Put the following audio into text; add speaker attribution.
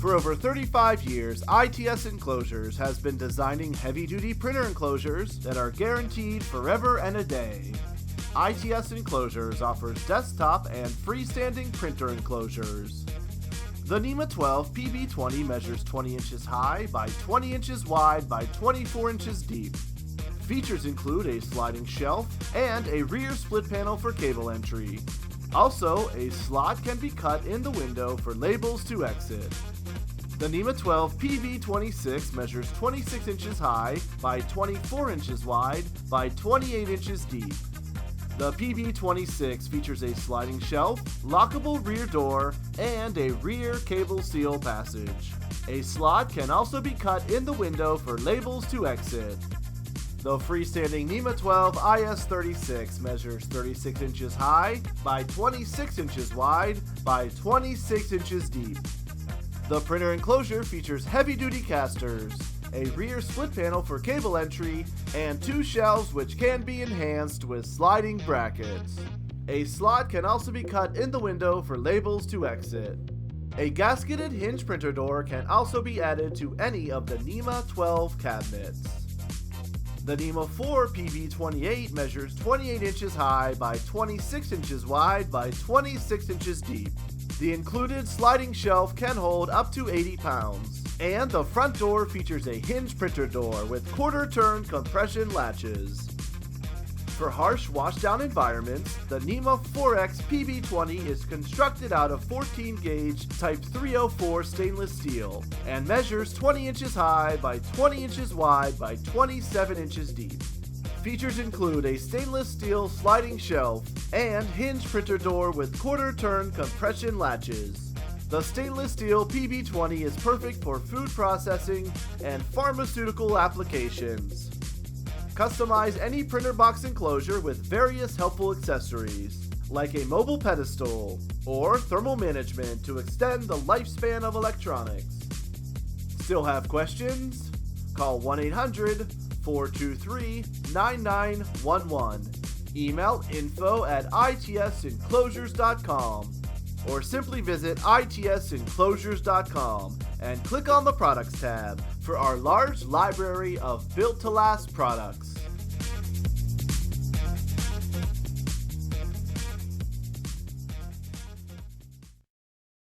Speaker 1: For over 35 years, ITS Enclosures has been designing heavy-duty printer enclosures that are guaranteed forever and a day. ITS Enclosures offers desktop and freestanding printer enclosures. The NEMA 12 PB20 measures 20 inches high by 20 inches wide by 24 inches deep. Features include a sliding shelf and a rear split panel for cable entry. Also, a slot can be cut in the window for labels to exit. The NEMA 12 PB26 measures 26 inches high by 24 inches wide by 28 inches deep. The PB26 features a sliding shelf, lockable rear door, and a rear cable seal passage. A slot can also be cut in the window for labels to exit. The freestanding NEMA 12 IS36 measures 36 inches high by 26 inches wide by 26 inches deep. The printer enclosure features heavy-duty castors, a rear split panel for cable entry, and 2 shelves which can be enhanced with sliding brackets. A slot can also be cut in the window for labels to exit. A gasketed hinge printer door can also be added to any of the NEMA 12 cabinets. The NEMA 4 PB28 measures 28 inches high by 26 inches wide by 26 inches deep. The included sliding shelf can hold up to 80 pounds, and the front door features a hinge printer door with quarter-turn compression latches. For harsh washdown environments, the NEMA 4X PB20 is constructed out of 14-gauge Type 304 stainless steel and measures 20 inches high by 20 inches wide by 27 inches deep. Features include a stainless steel sliding shelf and hinge printer door with quarter-turn compression latches. The stainless steel PB20 is perfect for food processing and pharmaceutical applications. Customize any printer box enclosure with various helpful accessories, like a mobile pedestal or thermal management to extend the lifespan of electronics. Still have questions? Call 1-800-423-9911. Email info@itsenclosures.com or simply visit itsenclosures.com and click on the Products tab for our large library of built-to-last products.